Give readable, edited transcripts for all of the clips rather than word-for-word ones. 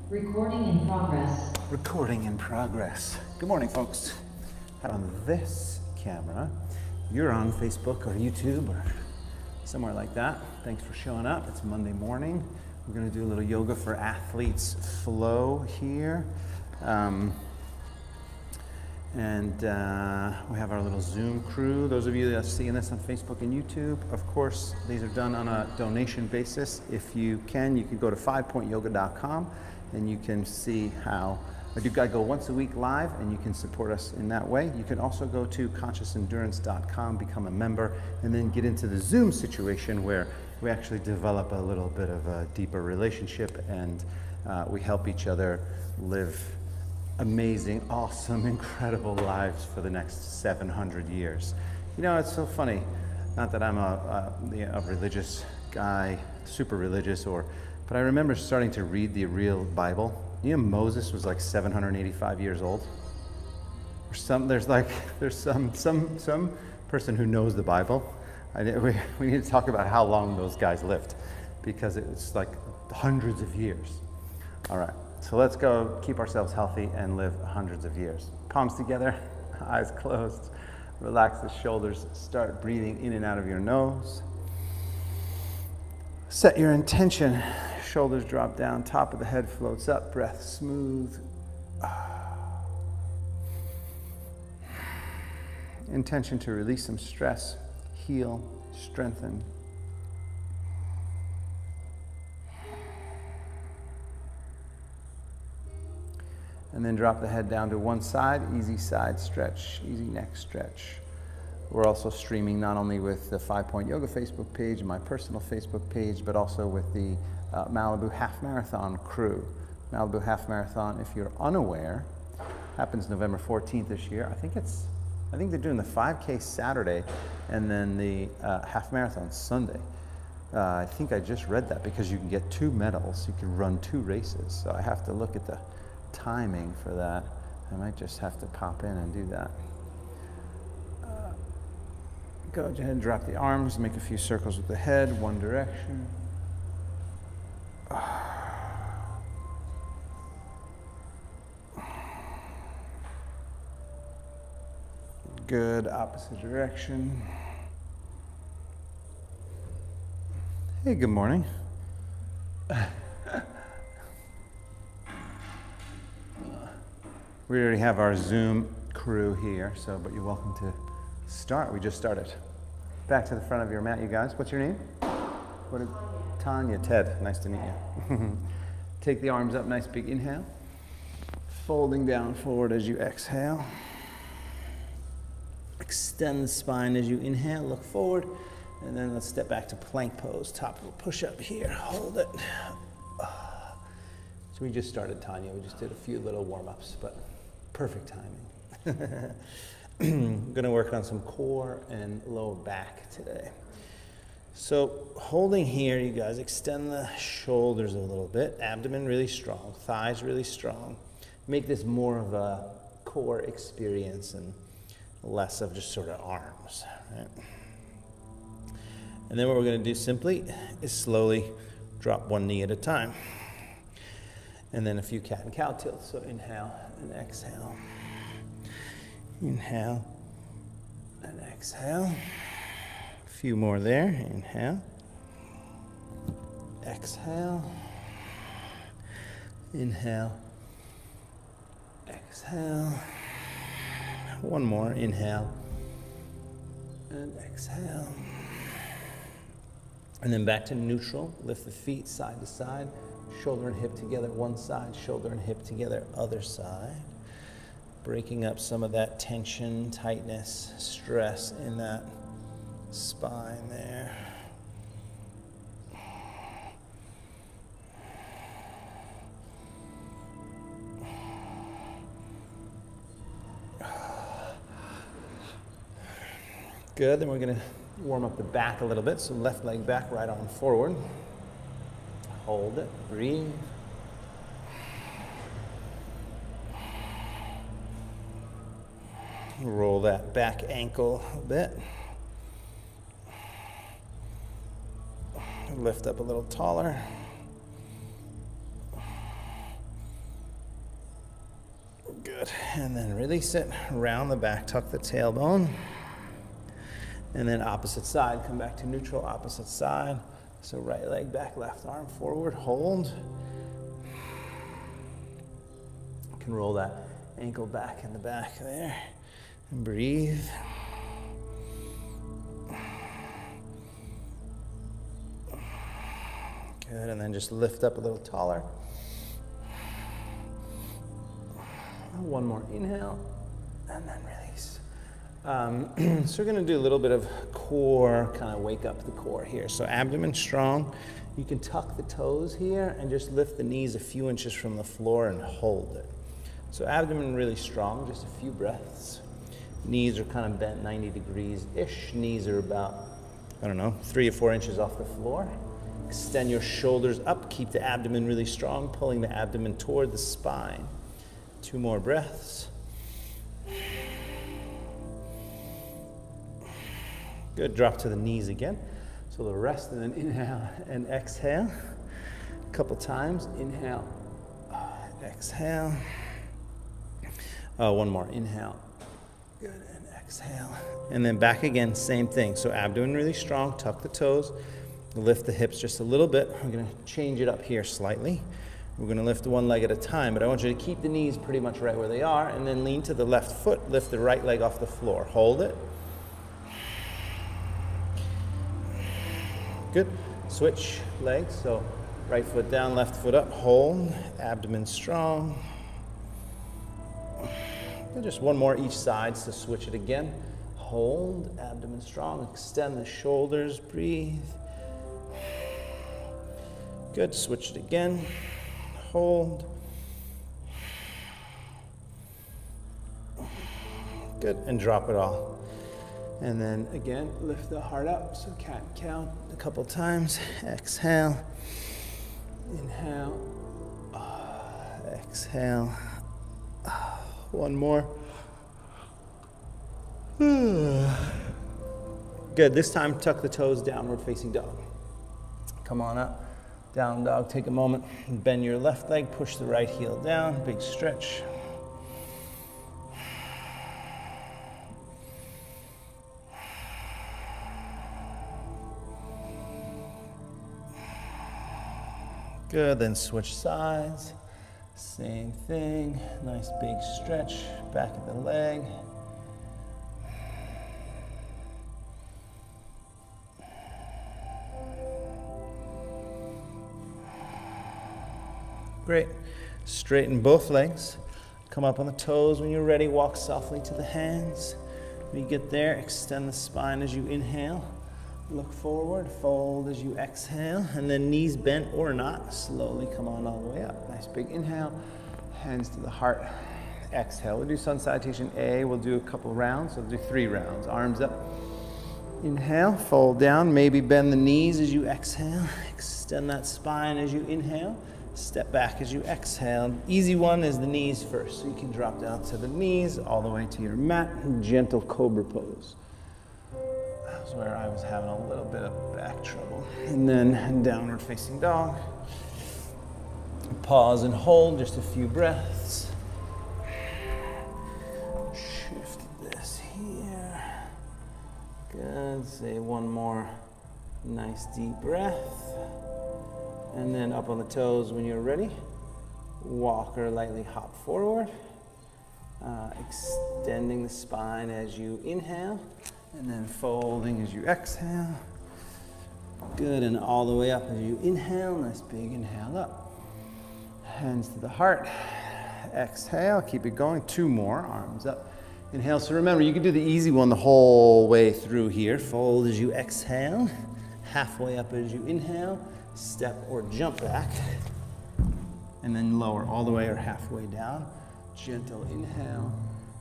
Recording in progress. Recording in progress. Good morning, folks. On this camera, you're on Facebook or YouTube or somewhere like that. Thanks for showing up. It's Monday morning. We're going to do a little yoga for athletes flow here. We have our little Zoom crew. Those of you that are seeing this on Facebook and YouTube, of course, these are done on a donation basis. If you can go to 5pointyoga.com and you can see how, you've got to go once a week live and you can support us in that way. You can also go to consciousendurance.com, become a member, and then get into the Zoom situation where we actually develop a little bit of a deeper relationship and we help each other live amazing, awesome, incredible lives for the next 700 years. You know, it's so funny, not that I'm a religious guy, super religious, but I remember starting to read the real Bible. You know, Moses was like 785 years old. There's some person who knows the Bible. We need to talk about how long those guys lived, because it's like hundreds of years. All right. So let's go keep ourselves healthy and live hundreds of years. Palms together, eyes closed. Relax the shoulders. Start breathing in and out of your nose. Set your intention. Shoulders drop down. Top of the head floats up. Breath smooth. Intention to release some stress, heal, strengthen. And then drop the head down to one side, easy side stretch, easy neck stretch. We're also streaming not only with the 5 Point Yoga Facebook page, my personal Facebook page, but also with the Malibu Half Marathon crew. Malibu Half Marathon, if you're unaware, happens November 14th this year. I think they're doing the 5K Saturday and then the Half Marathon Sunday. I think I just read that because you can get 2 medals. You can run 2 races. So I have to look at the timing for that. I might just have to pop in and do that. Go ahead and drop the arms, make a few circles with the head, one direction. Good, opposite direction. Hey, good morning. We already have our Zoom crew here, but you're welcome to start. We just started. Back to the front of your mat, you guys. What's your name? Tanya. Ted, nice to meet you. Take the arms up, nice big inhale. Folding down forward as you exhale. Extend the spine as you inhale, look forward, and then let's step back to plank pose. Top of a push-up here, hold it. So we just started, Tanya. We just did a few little warm-ups, but perfect timing. I'm going to work on some core and lower back today. So holding here, you guys, extend the shoulders a little bit. Abdomen really strong, thighs really strong. Make this more of a core experience and less of just sort of arms, right? And then what we're going to do simply is slowly drop one knee at a time. And then a few cat and cow tilts. So inhale and exhale. Inhale and exhale. A few more there. Inhale. Exhale. Inhale. Exhale. One more. Inhale and exhale. And then back to neutral. Lift the feet side to side. Shoulder and hip together, one side, shoulder and hip together, other side. Breaking up some of that tension, tightness, stress in that spine there. Good, then we're gonna warm up the back a little bit. So left leg back, right arm forward. Hold it, breathe. Roll that back ankle a bit. Lift up a little taller. Good. And then release it, round the back, tuck the tailbone. And then opposite side, come back to neutral, opposite side. So right leg back, left arm forward, hold. You can roll that ankle back in the back there. And breathe. Good, and then just lift up a little taller. One more inhale, and then release. So we're gonna do a little bit of core, kind of wake up the core here. So abdomen strong. You can tuck the toes here and just lift the knees a few inches from the floor and hold it. So abdomen really strong, just a few breaths. Knees are kind of bent 90 degrees-ish. Knees are about, 3 or 4 inches off the floor. Extend your shoulders up, keep the abdomen really strong, pulling the abdomen toward the spine. 2 more breaths. Good, drop to the knees again. So the rest, and then inhale and exhale. A couple times, inhale, exhale. One more, inhale. Good, and exhale. And then back again, same thing. So abdomen really strong, tuck the toes, lift the hips just a little bit. We're gonna change it up here slightly. We're gonna lift one leg at a time, but I want you to keep the knees pretty much right where they are, and then lean to the left foot, lift the right leg off the floor. Hold it. Good. Switch legs, so right foot down, left foot up, hold, abdomen strong. And just one more each side, so switch it again. Hold, abdomen strong, extend the shoulders, breathe. Good, switch it again, hold. Good, and drop it all. And then again, lift the heart up, so cat and cow a couple times. Exhale, inhale, exhale. One more. Good, this time tuck the toes, downward facing dog. Come on up, down dog, take a moment, bend your left leg, push the right heel down, big stretch. Good, then switch sides. Same thing, nice big stretch, back of the leg. Great, straighten both legs. Come up on the toes when you're ready, walk softly to the hands. When you get there, extend the spine as you inhale. Look forward, fold as you exhale, and then knees bent or not, slowly come on all the way up. Nice big inhale, hands to the heart, exhale. We'll do sun salutation A, we'll do a couple rounds, we'll do 3 rounds. Arms up, inhale, fold down, maybe bend the knees as you exhale, extend that spine as you inhale, step back as you exhale. Easy one is the knees first, so you can drop down to the knees, all the way to your mat, gentle cobra pose. Where I was having a little bit of back trouble. And then downward facing dog. Pause and hold, just a few breaths. Shift this here. Good, say one more nice deep breath. And then up on the toes when you're ready. Walk or lightly hop forward. Extending the spine as you inhale. And then folding as you exhale. Good, and all the way up as you inhale. Nice big inhale up. Hands to the heart. Exhale, keep it going. 2 more, arms up. Inhale, so remember, you can do the easy one the whole way through here. Fold as you exhale. Halfway up as you inhale. Step or jump back. And then lower all the way or halfway down. Gentle inhale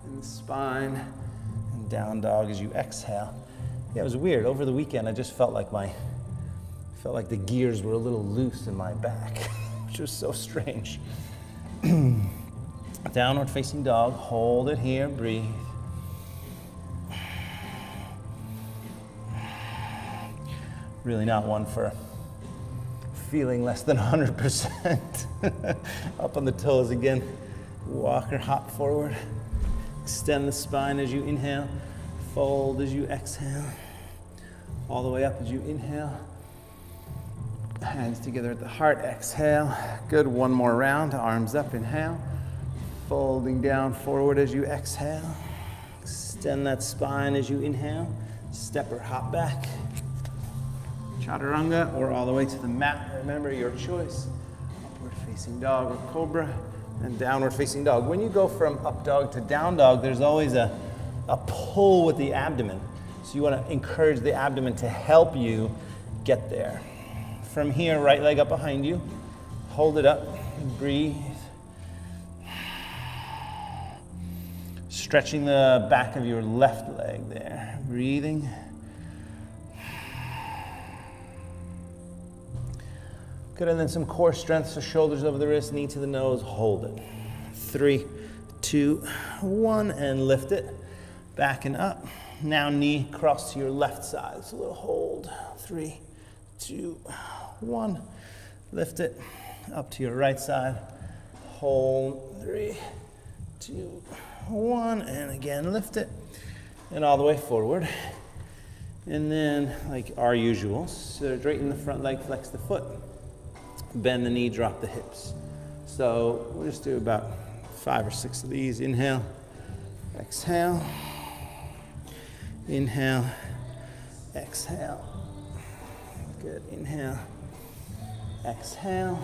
in the spine. Down dog as you exhale. Yeah, it was weird. Over the weekend, I just felt like the gears were a little loose in my back, which was so strange. Downward facing dog. Hold it here. Breathe. Really not one for feeling less than 100%. Up on the toes again. Walk or hop forward. Extend the spine as you inhale. Fold as you exhale. All the way up as you inhale. Hands together at the heart, exhale. Good, one more round, arms up, inhale. Folding down forward as you exhale. Extend that spine as you inhale. Step or hop back. Chaturanga or all the way to the mat. Remember your choice. Upward facing dog or cobra and downward facing dog. When you go from up dog to down dog, there's always a pull with the abdomen. So you want to encourage the abdomen to help you get there. From here, right leg up behind you. Hold it up. Breathe. Stretching the back of your left leg there. Breathing. Good, and then some core strength, so shoulders over the wrist, knee to the nose, hold it. 3, 2, 1, and lift it. Back and up. Now knee cross to your left side, so a little hold. 3, 2, 1. Lift it. Up to your right side. Hold. 3, 2, 1. And again, lift it. And all the way forward. And then, like our usual, straighten the front leg, flex the foot. Bend the knee, drop the hips. So we'll just do about 5 or 6 of these. Inhale. Exhale. Inhale. Exhale. Good. Inhale. Exhale.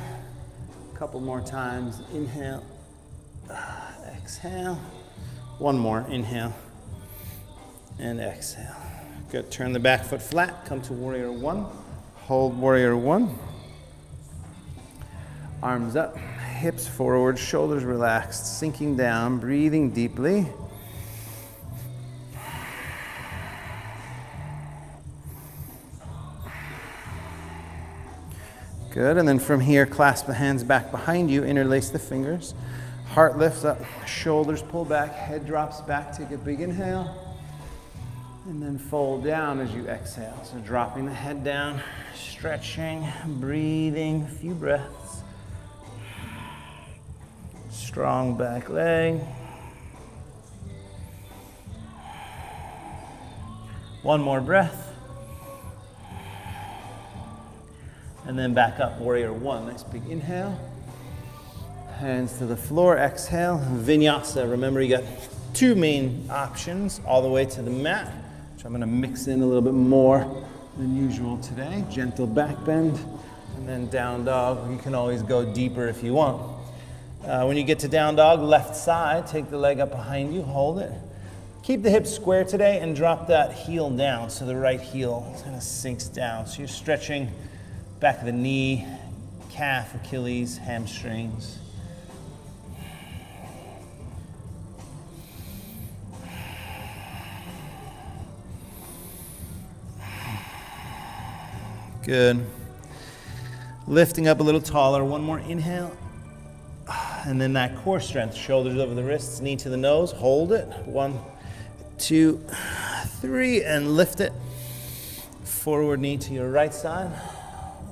A couple more times. Inhale. Exhale. One more. Inhale. And exhale. Good. Turn the back foot flat. Come to warrior one. Hold warrior one. Arms up. Hips forward. Shoulders relaxed. Sinking down. Breathing deeply. Good, and then from here, clasp the hands back behind you, interlace the fingers. Heart lifts up, shoulders pull back, head drops back, take a big inhale. And then fold down as you exhale. So dropping the head down, stretching, breathing, a few breaths. Strong back leg. One more breath. And then back up, warrior one. Nice big inhale. Hands to the floor, exhale. Vinyasa. Remember, you got 2 main options all the way to the mat, which I'm going to mix in a little bit more than usual today. Gentle back bend, and then down dog. You can always go deeper if you want. When you get to down dog, left side, take the leg up behind you, hold it. Keep the hips square today and drop that heel down so the right heel kind of sinks down. So you're stretching back of the knee, calf, Achilles, hamstrings. Good. Lifting up a little taller. One more inhale. And then that core strength, shoulders over the wrists, knee to the nose. Hold it. 1, 2, 3, and lift it. Forward knee to your right side.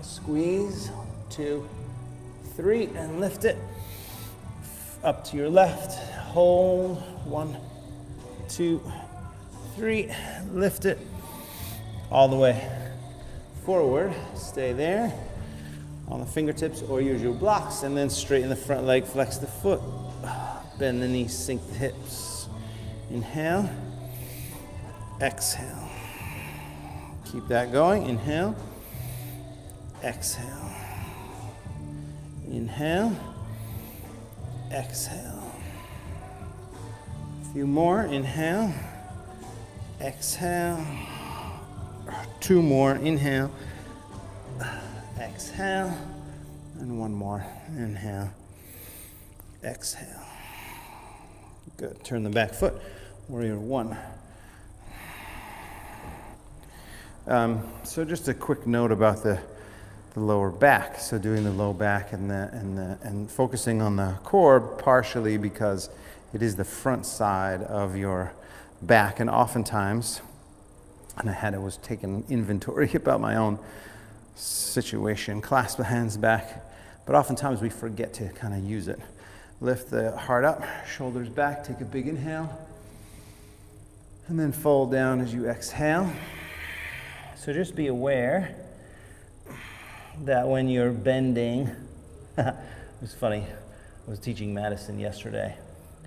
Squeeze. 2, 3, and lift it. Up to your left. Hold. 1, 2, 3. Lift it. All the way forward. Stay there on the fingertips or use your blocks, and then straighten the front leg, flex the foot, bend the knees, sink the hips. Inhale, exhale. Keep that going. Inhale, exhale. Inhale, exhale. A few more. Inhale, exhale. 2 more. Inhale, exhale, and 1 more. Inhale, exhale. Good. Turn the back foot. Warrior 1. So just a quick note about the lower back. So doing the low back and focusing on the core partially because it is the front side of your back, and oftentimes, and I was taking inventory about my own situation, clasp the hands back, but oftentimes we forget to kind of use it. Lift the heart up, shoulders back, take a big inhale. And then fold down as you exhale. So just be aware that when you're bending, it was funny, I was teaching Madison yesterday,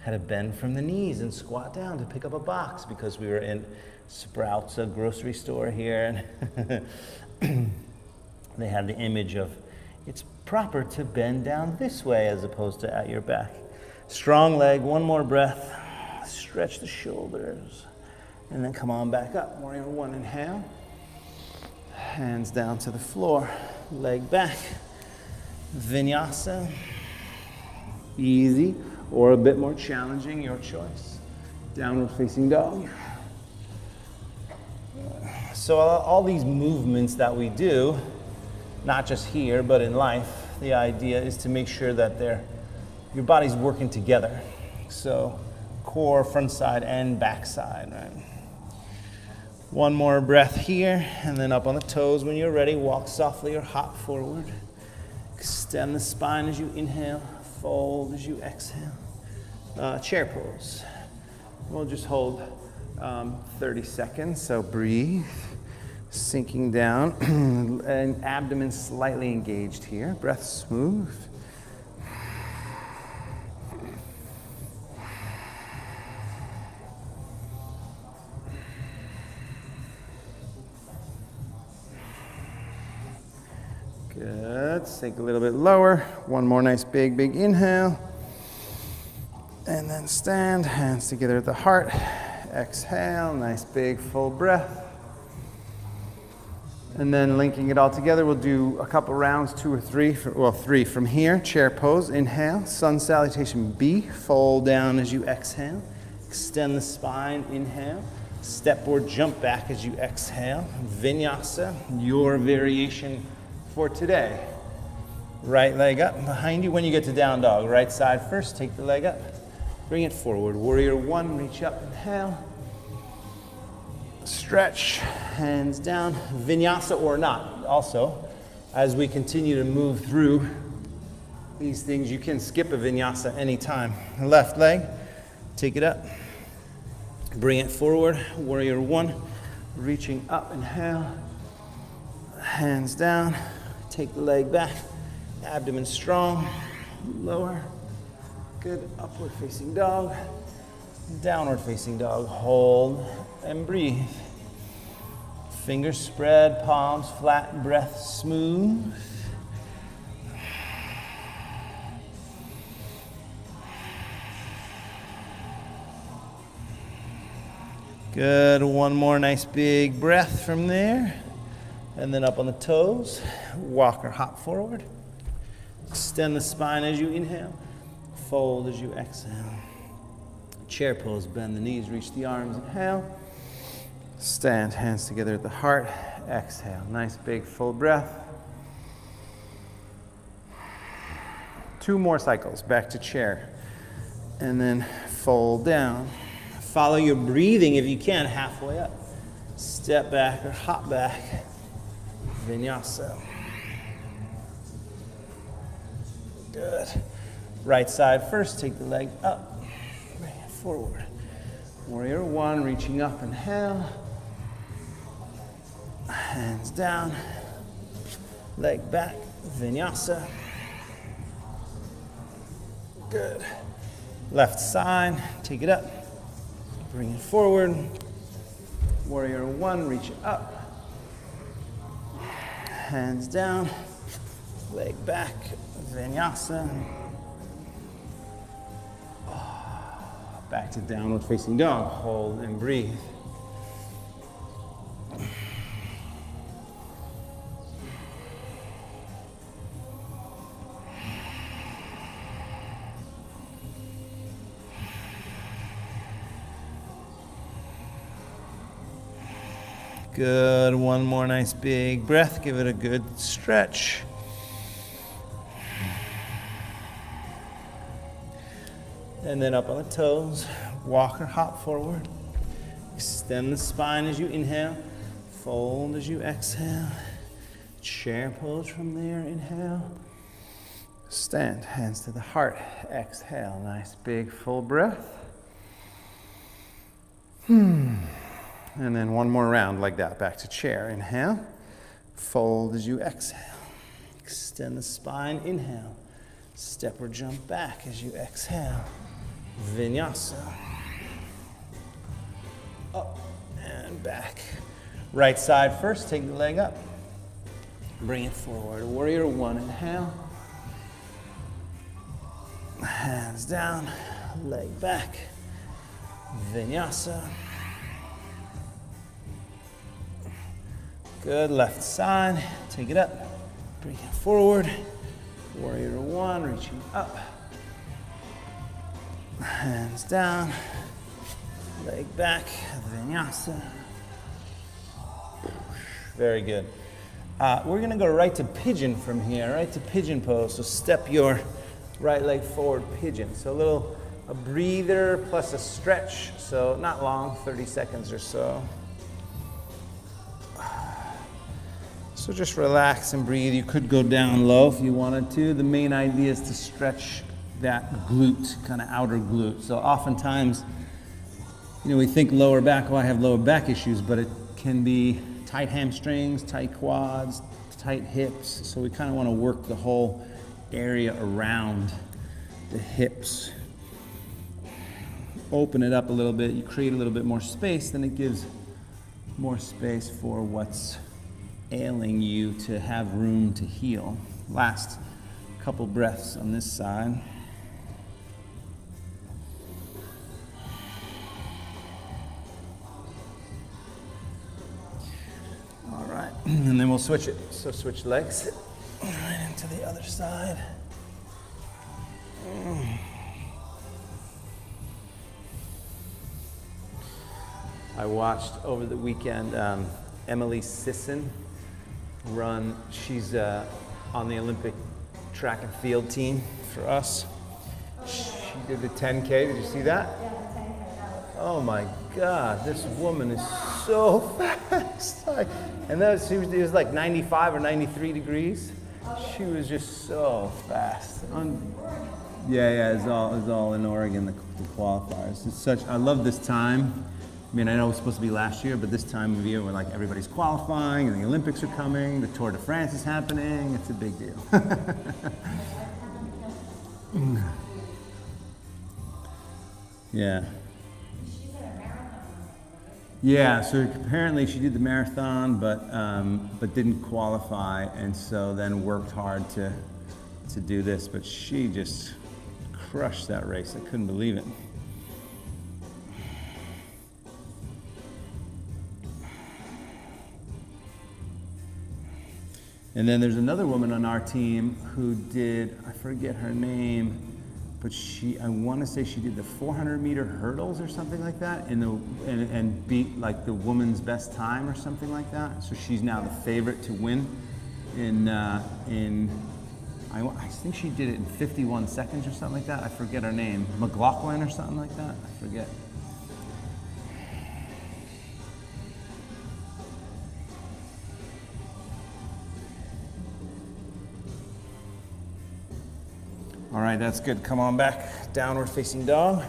had to bend from the knees and squat down to pick up a box because we were in Sprouts, a grocery store here, and they had the image of it's proper to bend down this way as opposed to at your back. Strong leg, one more breath. Stretch the shoulders. And then come on back up. Warrior one, inhale. Hands down to the floor. Leg back. Vinyasa. Easy or a bit more challenging, your choice. Downward facing dog. So all these movements that we do, not just here, but in life, the idea is to make sure that your body's working together. So core, front side, and back side, right? One more breath here, and then up on the toes. When you're ready, walk softly or hop forward. Extend the spine as you inhale, fold as you exhale. Chair pose. We'll just hold 30 seconds, so breathe. Sinking down, and abdomen slightly engaged here. Breath smooth. Good. Sink a little bit lower. One more nice big inhale. And then stand, hands together at the heart. Exhale, nice big full breath. And then linking it all together, we'll do a couple rounds, 2 or 3, three from here. Chair pose, inhale, sun salutation B, fold down as you exhale. Extend the spine, inhale. Step or jump back as you exhale. Vinyasa, your variation for today. Right leg up behind you. When you get to down dog, right side first, take the leg up. Bring it forward. Warrior one, reach up, inhale. Stretch, hands down, vinyasa or not. Also, as we continue to move through these things, you can skip a vinyasa anytime. Left leg, take it up, bring it forward. Warrior one, reaching up, inhale, hands down, take the leg back, abdomen strong, lower, good, upward facing dog, downward facing dog, hold and breathe. Fingers spread, palms flat, breath smooth. Good, one more nice big breath from there. And then up on the toes, walk or hop forward. Extend the spine as you inhale, fold as you exhale. Chair pose, bend the knees, reach the arms, inhale. Stand, hands together at the heart, exhale. Nice big full breath. 2 more cycles, back to chair. And then fold down. Follow your breathing if you can, halfway up. Step back or hop back. Vinyasa. Good. Right side first, take the leg up. Bring it forward. Warrior one, reaching up, inhale. Hands down. Leg back, vinyasa. Good. Left side, take it up. Bring it forward. Warrior one, reach it up. Hands down. Leg back, vinyasa. Back to downward facing dog. Hold and breathe. Good. One more nice big breath. Give it a good stretch. And then up on the toes, walk or hop forward. Extend the spine as you inhale, fold as you exhale. Chair pose from there, inhale. Stand, hands to the heart. Exhale, nice big full breath. And then one more round like that, back to chair. Inhale, fold as you exhale. Extend the spine, inhale. Step or jump back as you exhale. Vinyasa. Up and back. Right side first, take the leg up. Bring it forward. Warrior one, inhale. Hands down, leg back. Vinyasa. Good, left side, take it up. Bring it forward. Warrior one, reaching up. Hands down, leg back, vinyasa. Very good. We're gonna go right to pigeon from here, right to pigeon pose. So step your right leg forward, pigeon. So a breather plus a stretch. So not long, 30 seconds or so. So just relax and breathe. You could go down low if you wanted to. The main idea is to stretch that glute, kind of outer glute. So oftentimes, we think lower back, I have lower back issues, but it can be tight hamstrings, tight quads, tight hips. So we kind of want to work the whole area around the hips. Open it up a little bit. You create a little bit more space, then it gives more space for what's ailing you to have room to heal. Last couple breaths on this side. All right, and then we'll switch it. So switch legs right into the other side. I watched over the weekend Emily Sisson run. She's on the Olympic track and field team for us. She did the 10K. Did you see that? Yeah, the 10K. Oh my God, this woman is so fast. And it was like 95 or 93 degrees. She was just so fast. Yeah, it's all in Oregon, the qualifiers. I love this time. I mean, I know it was supposed to be last year, but this time of year when like everybody's qualifying and the Olympics are coming, the Tour de France is happening, it's a big deal. Yeah. Yeah, so apparently she did the marathon, but didn't qualify, and so then worked hard to do this. But she just crushed that race. I couldn't believe it. And then there's another woman on our team who did, I forget her name, but I want to say she did the 400-meter hurdles or something like that, and beat like the woman's best time or something like that. So she's now the favorite to win. I think she did it in 51 seconds or something like that. I forget her name, McLaughlin or something like that. I forget. All right, that's good. Come on back, downward facing dog.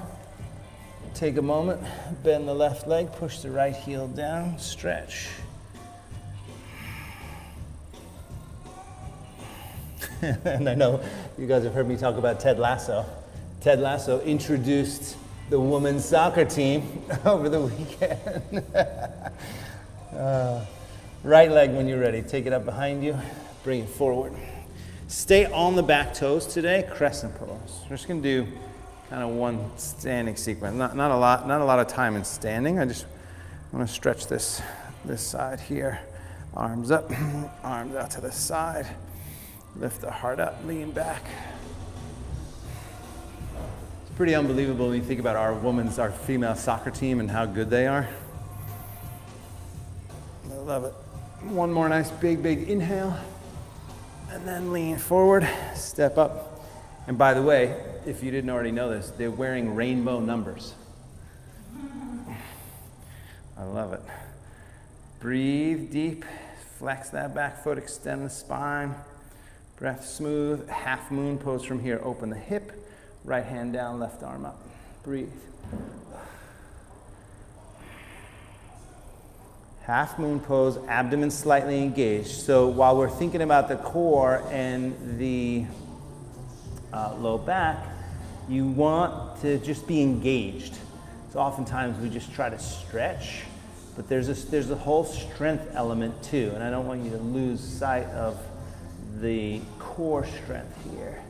Take a moment, bend the left leg, push the right heel down, stretch. And I know you guys have heard me talk about Ted Lasso. Ted Lasso introduced the women's soccer team over the weekend. Right leg when you're ready. Take it up behind you, bring it forward. Stay on the back toes today, crescent pose. We're just gonna do kind of one standing sequence. Not a lot of time in standing. I just want to stretch this side here. Arms up, arms out to the side. Lift the heart up, lean back. It's pretty unbelievable when you think about our female soccer team and how good they are. I love it. One more nice big inhale. And then lean forward, step up. And by the way, if you didn't already know this, they're wearing rainbow numbers. I love it. Breathe deep, flex that back foot, extend the spine. Breath smooth. Half moon pose from here. Open the hip. Right hand down, left arm up. Breathe. Half moon pose, abdomen slightly engaged. So while we're thinking about the core and the low back, you want to just be engaged. So oftentimes we just try to stretch, but there's a whole strength element too, and I don't want you to lose sight of the core strength here.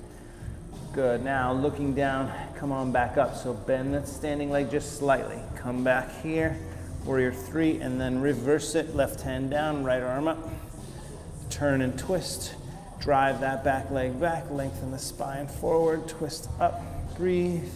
Good. Now looking down, come on back up. So bend that standing leg just slightly. Come back here, warrior three, and then reverse it. Left hand down, right arm up. Turn and twist. Drive that back leg back, lengthen the spine forward, twist up, breathe.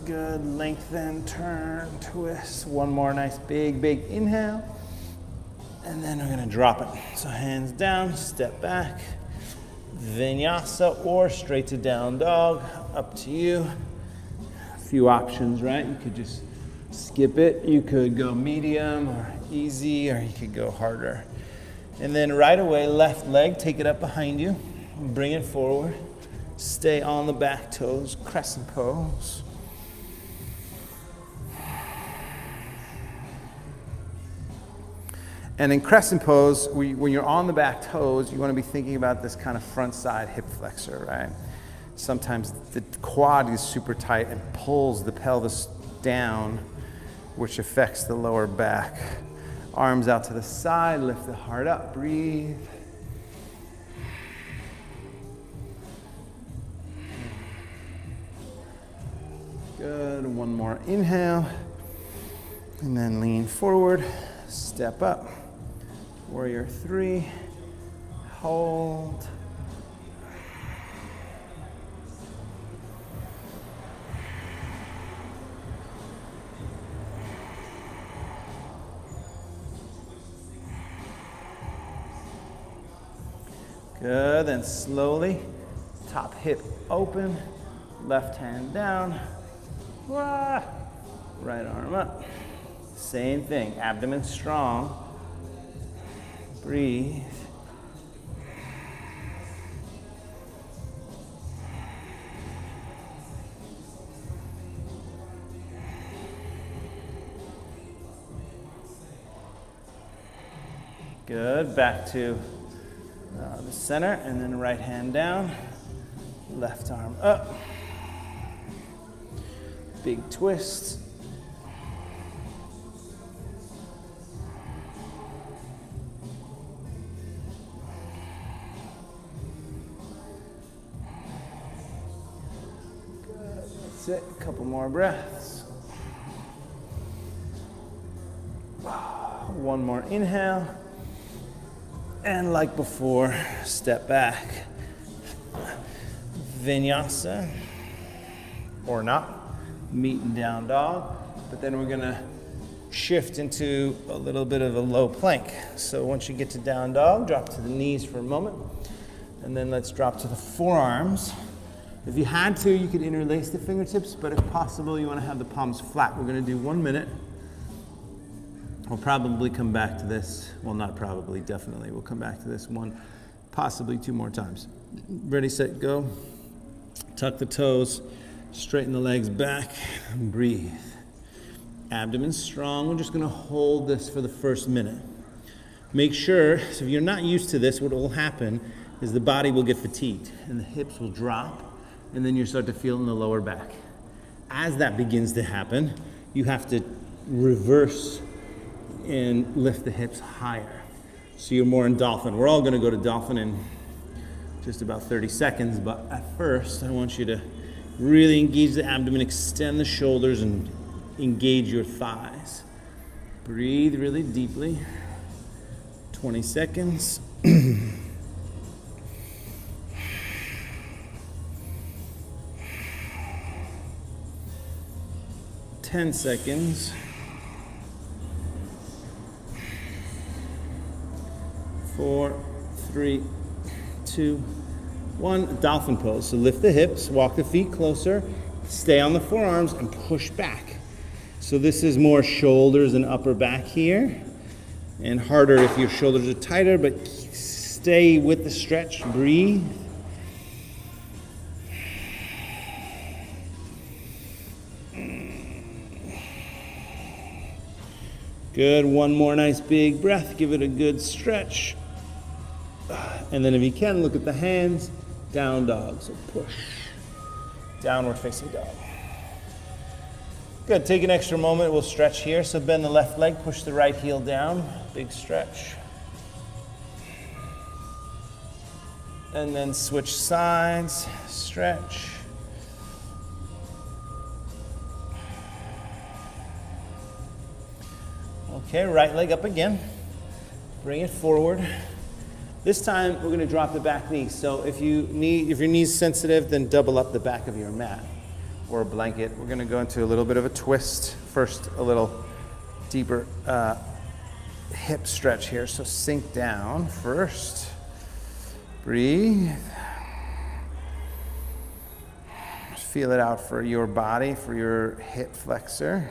Good, lengthen, turn, twist. One more nice big inhale. And then we're gonna drop it. So hands down, step back. Vinyasa or straight to down dog, up to you. A few options, right? You could just skip it. You could go medium or easy, or you could go harder. And then right away, left leg, take it up behind you. Bring it forward. Stay on the back toes, crescent pose. And in crescent pose, when you're on the back toes, you want to be thinking about this kind of front side hip flexor, right? Sometimes the quad is super tight and pulls the pelvis down, which affects the lower back. Arms out to the side, lift the heart up, breathe. Good, one more inhale. And then lean forward, step up. Warrior three, hold. Good, then slowly, top hip open, left hand down, right arm up. Same thing, abdomen strong. Breathe. Good, back to the center, and then right hand down, left arm up. Big twist. That's it, a couple more breaths. One more inhale. And like before, step back. Vinyasa, or not, meet and down dog. But then we're gonna shift into a little bit of a low plank. So once you get to down dog, drop to the knees for a moment. And then let's drop to the forearms. If you had to, you could interlace the fingertips, but if possible, you want to have the palms flat. We're going to do 1 minute. We'll probably come back to this. Well, not probably, definitely. We'll come back to this one, possibly 2 more times. Ready, set, go. Tuck the toes, straighten the legs back, and breathe. Abdomen strong. We're just going to hold this for the first minute. Make sure, so if you're not used to this, what will happen is the body will get fatigued and the hips will drop. And then you start to feel in the lower back. As that begins to happen, you have to reverse and lift the hips higher. So you're more in dolphin. We're all gonna go to dolphin in just about 30 seconds, but at first, I want you to really engage the abdomen, extend the shoulders, and engage your thighs. Breathe really deeply. 20 seconds. 10 seconds. 4, 3, 2, One, dolphin pose. So lift the hips, walk the feet closer, stay on the forearms, and push back. So this is more shoulders and upper back here, and harder if your shoulders are tighter, but stay with the stretch, breathe. Good, one more nice big breath, give it a good stretch. And then if you can, look at the hands, down dog, so push. Downward facing dog. Good, take an extra moment, we'll stretch here. So bend the left leg, push the right heel down, big stretch. And then switch sides, stretch. Okay, right leg up again. Bring it forward. This time we're going to drop the back knee. So if your knee's sensitive, then double up the back of your mat or a blanket. We're going to go into a little bit of a twist. First, a little deeper hip stretch here. So sink down first. Breathe. Feel it out for your body, for your hip flexor.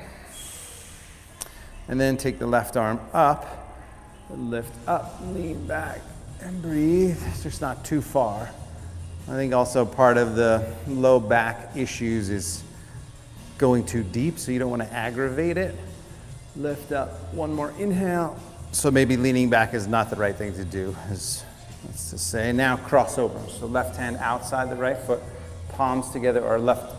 And then take the left arm up, lift up, lean back, and breathe. It's just not too far. I think also part of the low back issues is going too deep, so you don't want to aggravate it. Lift up, one more inhale. So maybe leaning back is not the right thing to do, as let's just say. Now cross over. So left hand outside the right foot, palms together, or left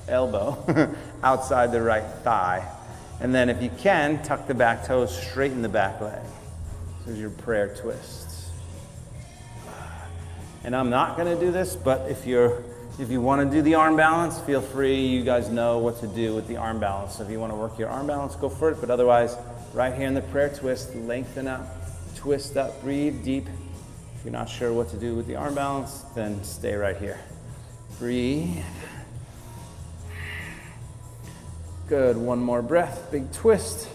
elbow outside the right thigh. And then if you can, tuck the back toes, straighten the back leg. This is your prayer twist. And I'm not gonna do this, but if you wanna do the arm balance, feel free. You guys know what to do with the arm balance. So if you wanna work your arm balance, go for it. But otherwise, right here in the prayer twist, lengthen up, twist up, breathe deep. If you're not sure what to do with the arm balance, then stay right here. Breathe. Good, one more breath, big twist.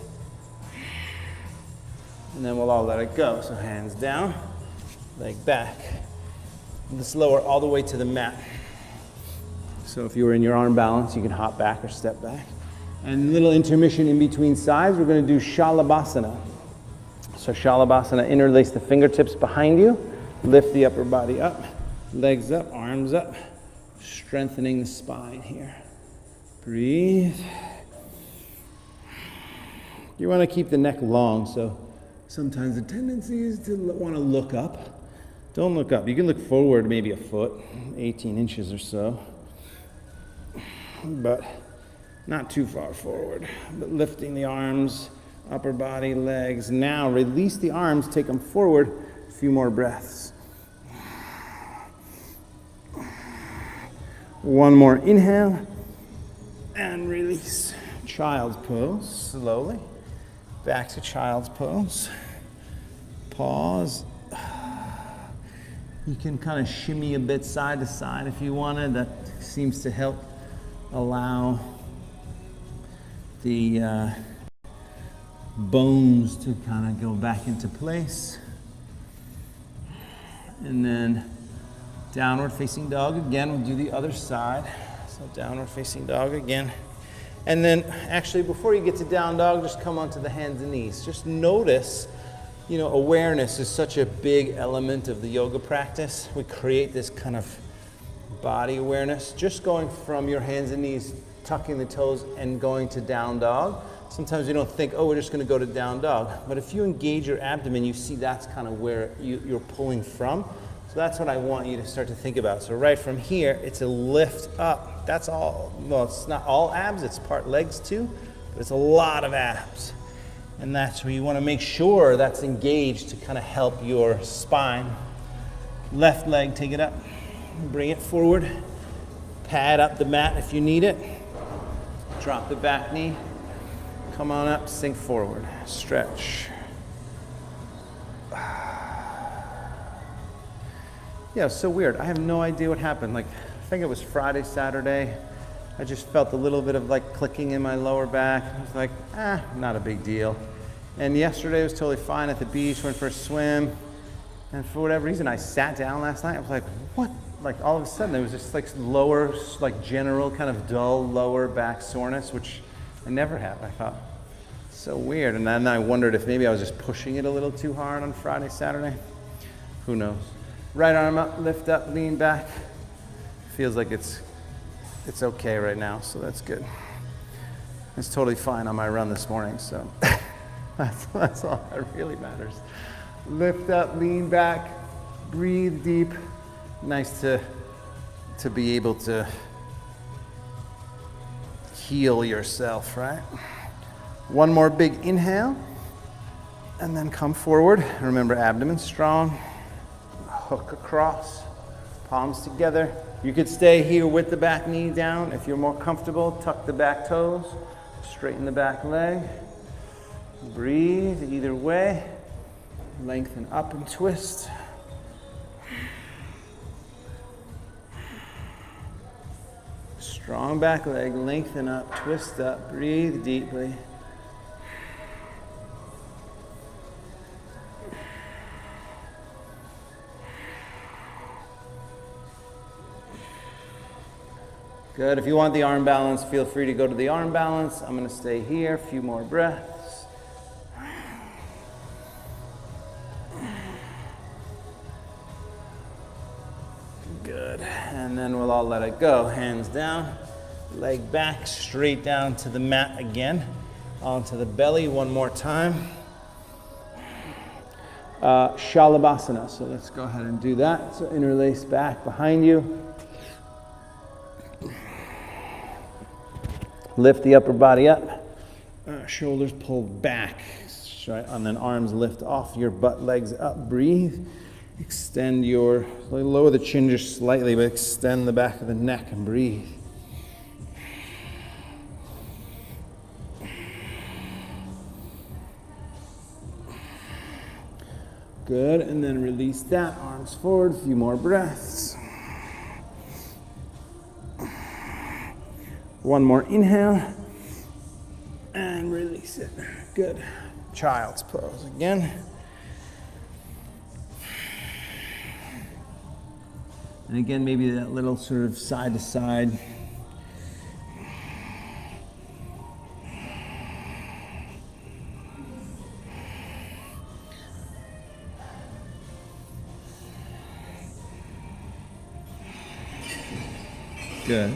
And then we'll all let it go. So hands down, leg back. Let's lower all the way to the mat. So if you were in your arm balance, you can hop back or step back. And a little intermission in between sides, we're gonna do Shalabhasana. So Shalabhasana, interlace the fingertips behind you, lift the upper body up, legs up, arms up, strengthening the spine here. Breathe. You want to keep the neck long, so sometimes the tendency is to want to look up. Don't look up. You can look forward maybe a foot, 18 inches or so, but not too far forward. But lifting the arms, upper body, legs. Now release the arms, take them forward. A few more breaths. One more inhale and release. Child's pose, slowly. Back to child's pose. Pause. You can kind of shimmy a bit side to side if you wanted. That seems to help allow the bones to kind of go back into place. And then downward facing dog again. We'll do the other side. So downward facing dog again. And then actually before you get to down dog, just come onto the hands and knees. Just notice, awareness is such a big element of the yoga practice. We create this kind of body awareness. Just going from your hands and knees, tucking the toes and going to down dog. Sometimes you don't think, oh, we're just gonna go to down dog. But if you engage your abdomen, you see that's kind of where you're pulling from. So that's what I want you to start to think about. So right from here, it's a lift up. That's all, well, it's not all abs, it's part legs too, but it's a lot of abs. And that's where you want to make sure that's engaged to kind of help your spine. Left leg, take it up, bring it forward, pad up the mat if you need it. Drop the back knee, come on up, sink forward, stretch. Yeah, it's so weird. I have no idea what happened. I think it was Friday, Saturday. I just felt a little bit of clicking in my lower back. I was like, not a big deal. And yesterday was totally fine at the beach, went for a swim. And for whatever reason, I sat down last night. I was like, what? Like all of a sudden, there was just like lower, like general kind of dull lower back soreness, which I never had. I thought, so weird. And then I wondered if maybe I was just pushing it a little too hard on Friday, Saturday. Who knows? Right arm up, lift up, lean back. Feels like it's okay right now, so that's good. It's totally fine on my run this morning, so that's all that really matters. Lift up, lean back, breathe deep. Nice to be able to heal yourself, right? One more big inhale, and then come forward. Remember, abdomen strong. Hook across, palms together. You could stay here with the back knee down. If you're more comfortable, tuck the back toes, straighten the back leg. Breathe either way. Lengthen up and twist. Strong back leg, lengthen up, twist up, breathe deeply. Good. If you want the arm balance, feel free to go to the arm balance. I'm going to stay here. A few more breaths. Good. And then we'll all let it go. Hands down, leg back, straight down to the mat again. Onto the belly one more time. Shalabhasana. So let's go ahead and do that. So interlace back behind you. Lift the upper body up, shoulders pull back, right? And then arms lift off your butt, legs up, breathe. Extend lower the chin just slightly, but extend the back of the neck and breathe. Good, and then release that, arms forward, a few more breaths. One more inhale, and release it. Good. Child's pose again. And again, maybe that little sort of side to side. Good.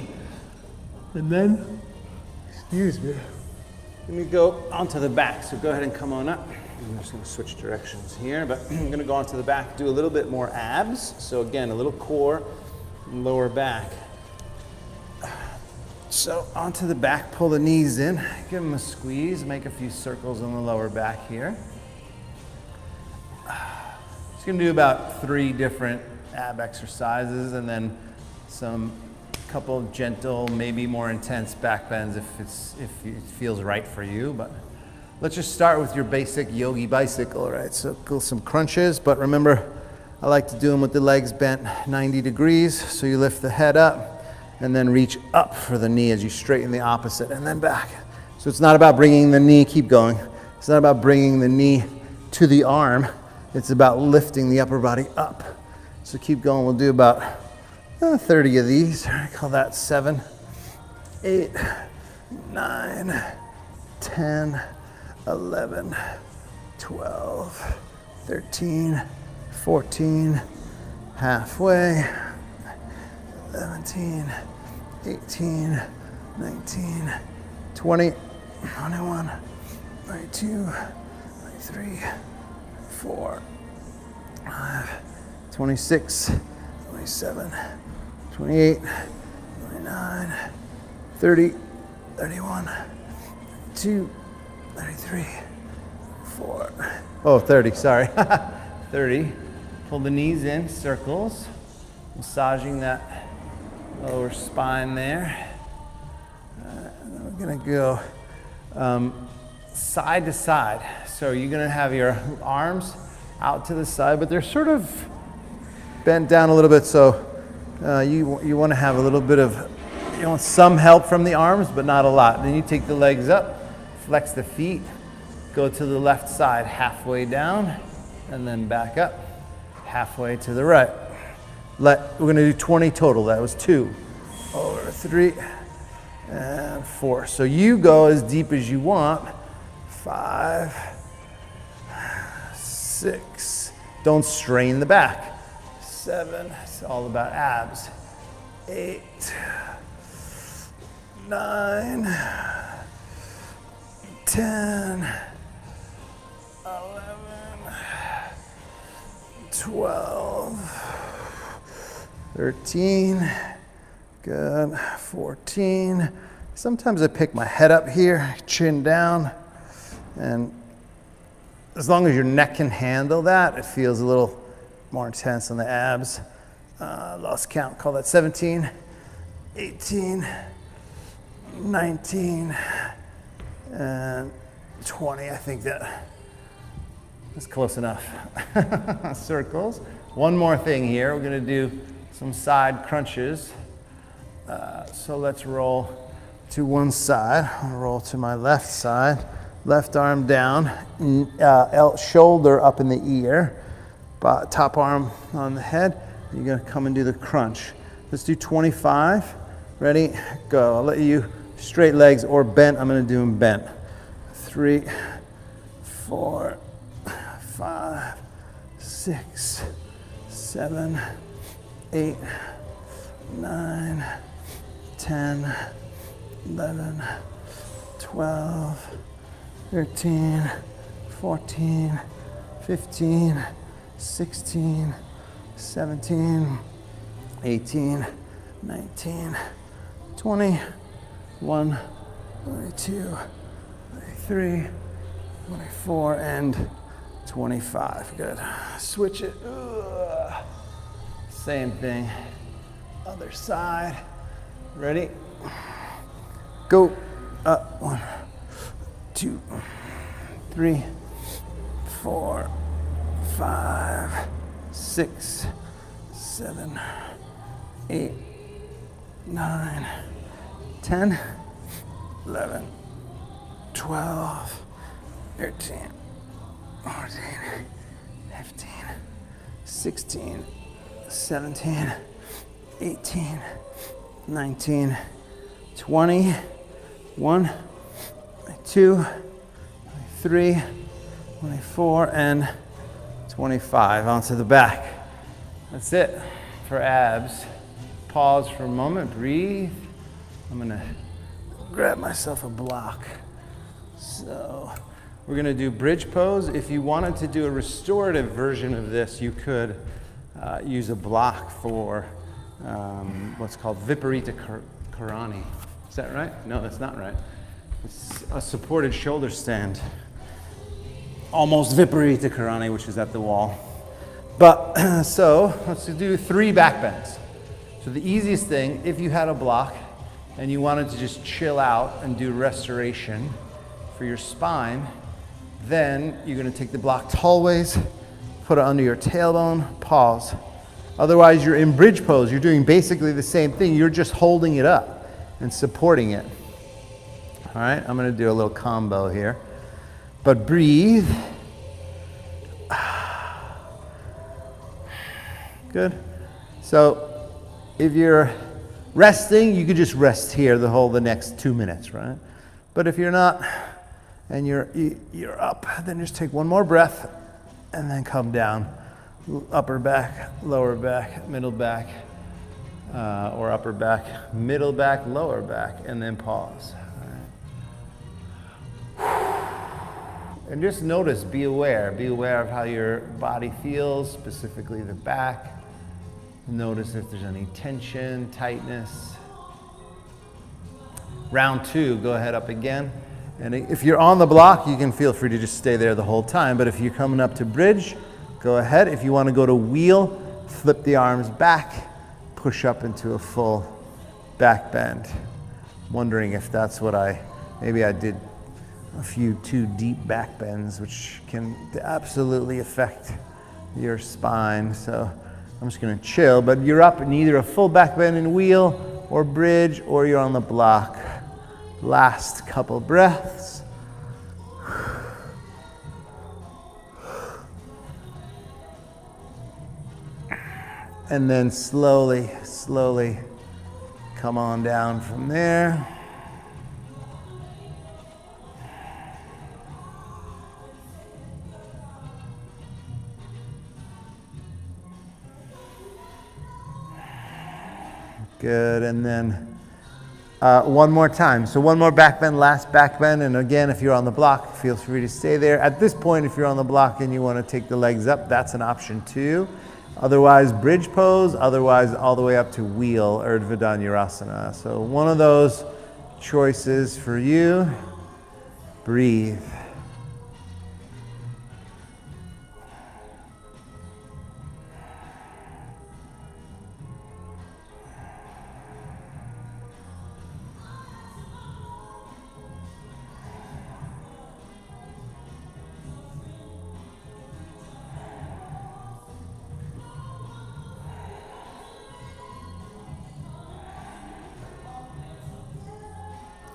And then, excuse me, let me go onto the back. So go ahead and come on up. I'm just going to switch directions here, but I'm going to go onto the back, do a little bit more abs. So again, a little core, lower back. So onto the back, pull the knees in, give them a squeeze, make a few circles on the lower back here. Just going to do about 3 different ab exercises and then some couple of gentle, maybe more intense back bends if it feels right for you. But let's just start with your basic yogi bicycle, right? So some crunches, but remember, I like to do them with the legs bent 90 degrees. So you lift the head up and then reach up for the knee as you straighten the opposite and then back. So it's not about bringing the knee, keep going. It's not about bringing the knee to the arm. It's about lifting the upper body up. So keep going. We'll do about 30 of these. I call that 7, 8, 9, 10, 11, 12, 13, 14, halfway, 17, 18, 19, 20, 21, 22, 23, 24, 25, 26, 27, 28, 29, 30, 31, 32, 33, 34. Oh, 30, sorry. 30. Pull the knees in, circles, massaging that lower spine there. And then we're going to go side to side. So you're going to have your arms out to the side, but they're sort of bent down a little bit, so you want to have a little bit of, you want some help from the arms, but not a lot. Then you take the legs up, flex the feet, go to the left side halfway down, and then back up. halfway to the right. We're gonna do 20 total. That was 2, over 3, and 4. So you go as deep as you want. 5, 6. Don't strain the back. 7. It's all about abs. 8, 9, 10, 11, 12, 13, good, 14. Sometimes I pick my head up here, chin down, and as long as your neck can handle that, it feels a little more intense on the abs. Lost count, call that 17, 18, 19, and 20. I think that's close enough. Circles. One more thing here. We're going to do some side crunches. So let's roll to one side. I'll roll to my left side. Left arm down, shoulder up in the ear, top arm on the head. You're going to come and do the crunch. Let's do 25. Ready? Go. I'll let you straight legs or bent. I'm going to do them bent. 3, 4, 5, 6, 7, 8, 9, 10, 11, 12, 13, 14, 15, 16, 17, 18, 19, 20, 21, 22, 23, 24, and 25. Good. Switch it. Same thing. Other side. Ready? Go. Up. 1, 2, 3, 4, 5, 6, 7, 8, 9, 10, 11, 12, 13, 14, 15, 16, 17, 18, 19, 20, 1, 2, 3, 24, and 25. Onto the back. That's it for abs. Pause for a moment, breathe. I'm gonna grab myself a block. So we're gonna do bridge pose. If you wanted to do a restorative version of this, you could use a block for what's called Viparita Karani. Is that right? No, that's not right. It's a supported shoulder stand. Almost Viparita Karani, which is at the wall. But so let's do 3 back bends. So the easiest thing, if you had a block and you wanted to just chill out and do restoration for your spine, then you're going to take the block tallways, put it under your tailbone, pause. Otherwise, you're in bridge pose. You're doing basically the same thing. You're just holding it up and supporting it. All right, I'm going to do a little combo here. But breathe. Good. So if you're resting, you could just rest here the next 2 minutes, right? But if you're not and you're up, then just take one more breath and then come down. Upper back, lower back, middle back, or upper back, middle back, lower back, and then pause. And just notice, be aware of how your body feels, specifically the back. Notice if there's any tension, tightness. Round 2, go ahead up again. And if you're on the block, you can feel free to just stay there the whole time. But if you're coming up to bridge, go ahead. If you want to go to wheel, flip the arms back, push up into a full back bend. Wondering if that's what maybe I did a few too deep back bends, which can absolutely affect your spine. So I'm just going to chill, but you're up in either a full back bend and wheel or bridge, or you're on the block. Last couple breaths. And then slowly, slowly come on down from there. Good, and then one more time. So one more back bend, last back bend, and again, if you're on the block, feel free to stay there. At this point, if you're on the block and you want to take the legs up, that's an option too. Otherwise, bridge pose, otherwise all the way up to wheel, Urdhva Dhanurasana. So one of those choices for you. Breathe.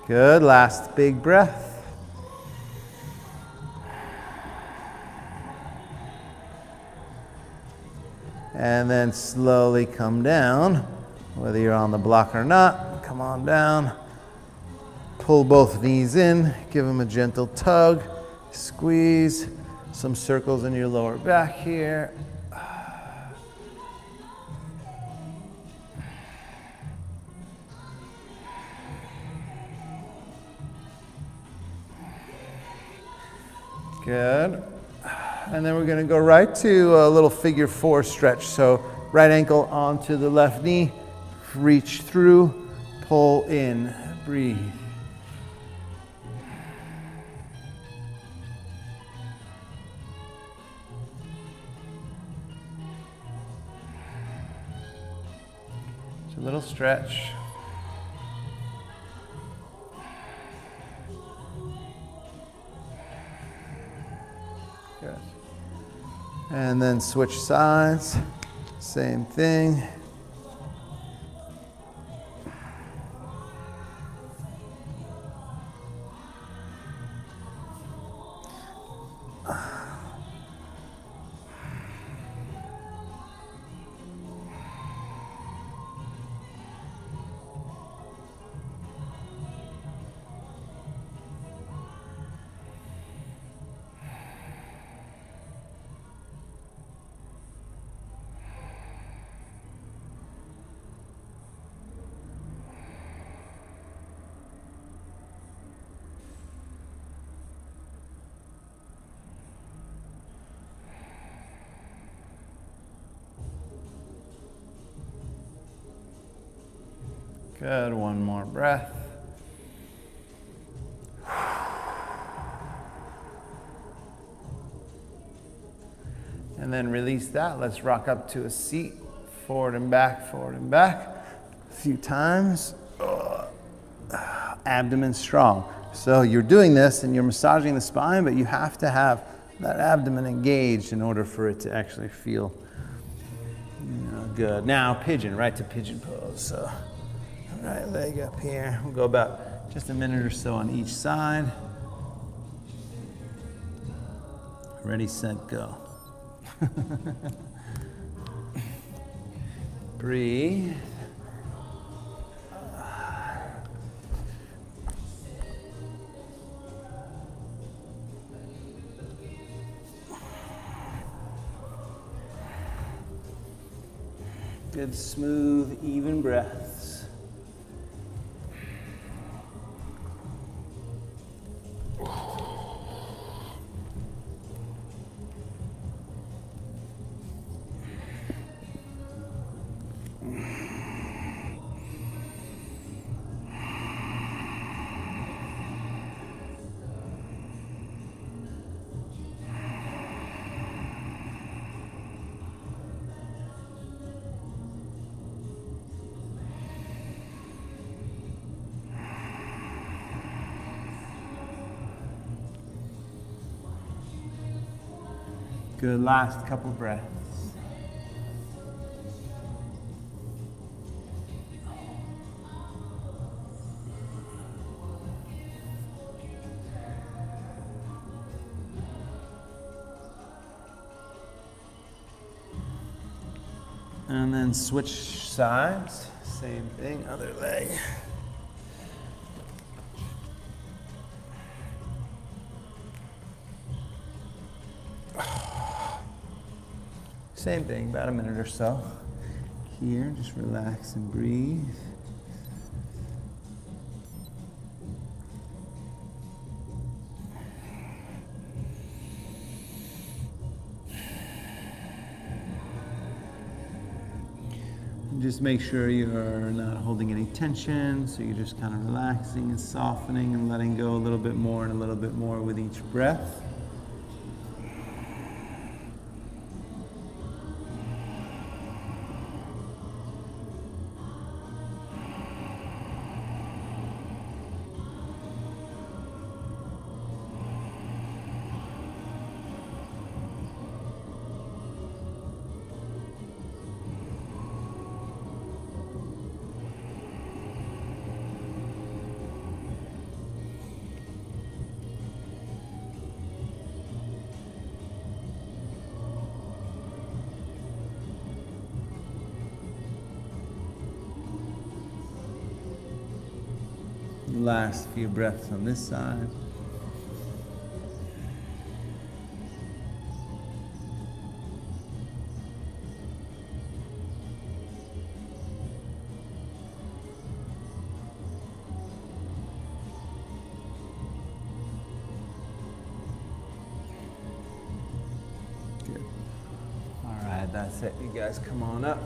Good, last big breath. And then slowly come down, whether you're on the block or not. Come on down. Pull both knees in, give them a gentle tug, squeeze, some circles in your lower back here. Good. And then we're going to go right to a little figure 4 stretch. So right ankle onto the left knee, reach through, pull in, breathe. It's a little stretch. Good. And then switch sides, same thing. Good, one more breath. And then release that. Let's rock up to a seat. Forward and back, forward and back. A few times. Abdomen strong. So you're doing this and you're massaging the spine, but you have to have that abdomen engaged in order for it to actually feel good. Now pigeon, right to pigeon pose. So right leg up here. We'll go about just a minute or so on each side. Ready, set, go. Breathe. Good, smooth, even breaths. Good, last couple breaths. And then switch sides. Same thing, other leg. Same thing, about a minute or so. Here, just relax and breathe. Just make sure you're not holding any tension, so you're just kind of relaxing and softening and letting go a little bit more and a little bit more with each breath. Last few breaths on this side. Good. All right, that's it. You guys come on up.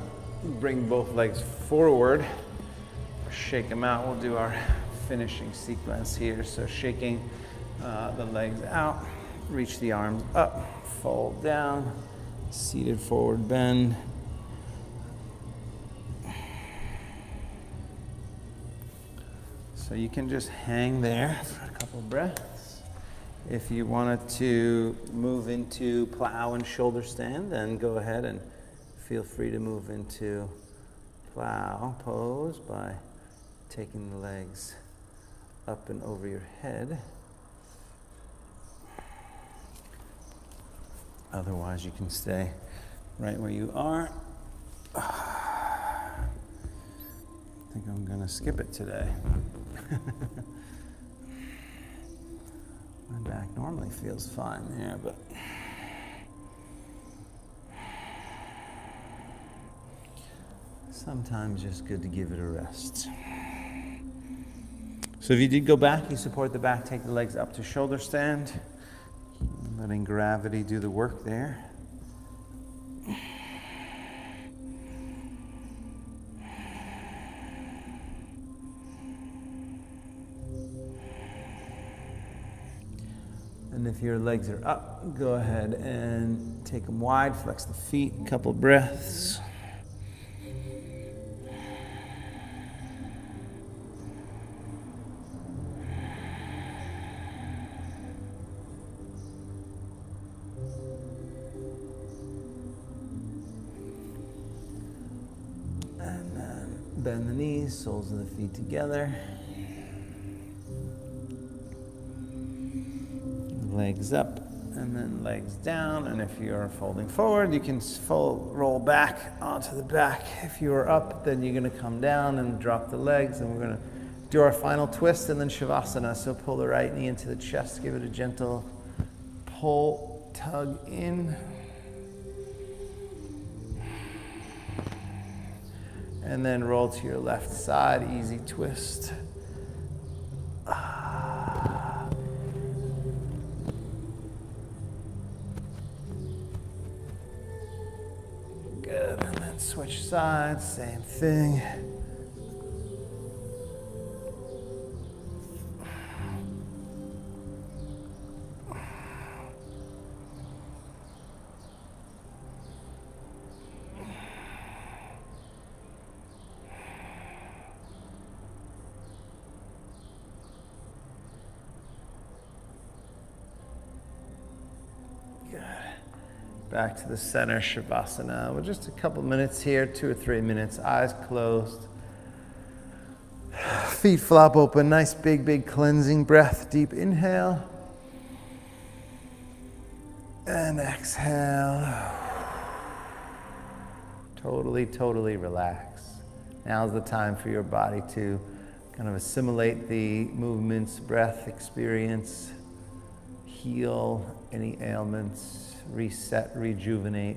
Bring both legs forward. Shake them out. We'll do our finishing sequence here. So shaking the legs out, reach the arms up, fold down, seated forward bend. So you can just hang there for a couple breaths. If you wanted to move into plow and shoulder stand, then go ahead and feel free to move into plow pose by taking the legs up and over your head. Otherwise, you can stay right where you are. I think I'm gonna skip it today. My back normally feels fine there, but sometimes just good to give it a rest. So if you did go back, you support the back, take the legs up to shoulder stand, letting gravity do the work there. And if your legs are up, go ahead and take them wide, flex the feet, a couple breaths. And then bend the knees, soles of the feet together. Legs up and then legs down, and if you're folding forward, you can roll back onto the back. If you are up, then you're going to come down and drop the legs, and we're going to do our final twist and then Shavasana. So pull the right knee into the chest, give it a gentle pull, tug in, and then roll to your left side, easy twist. Good, and then switch sides, same thing. Good. Back to the center, Shavasana. Well, just a couple minutes here, 2 or 3 minutes, eyes closed. Feet flop open, nice big cleansing breath. Deep inhale. And exhale. totally relax. Now's the time for your body to kind of assimilate the movements, breath experience, heal any ailments, reset, rejuvenate.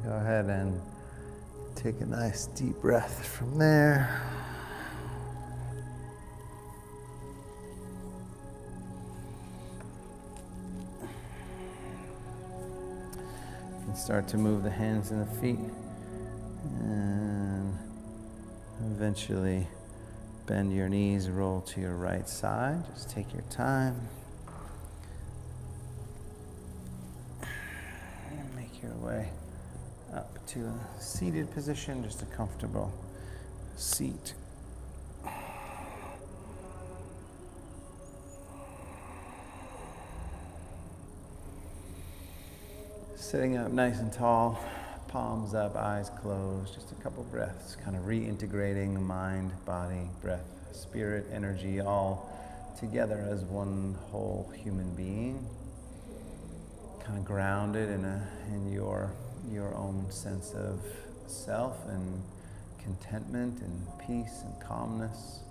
Go ahead and take a nice deep breath from there. And start to move the hands and the feet. And eventually bend your knees, roll to your right side. Just take your time. And make your way up to a seated position, just a comfortable seat. Sitting up nice and tall, palms up, eyes closed, just a couple breaths, kind of reintegrating mind, body, breath, spirit, energy, all together as one whole human being, kind of grounded in your own sense of self and contentment and peace and calmness.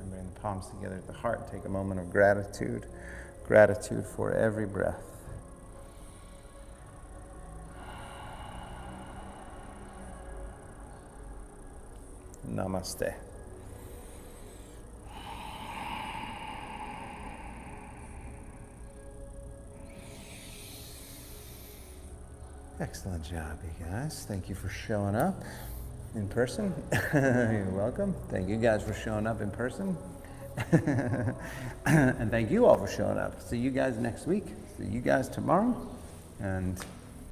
And bring the palms together at the heart. Take a moment of gratitude. Gratitude for every breath. Namaste. Excellent job, you guys. Thank you for showing up in person. You're welcome. Thank you guys for showing up in person. And thank you all for showing up. See you guys next week. See you guys tomorrow. And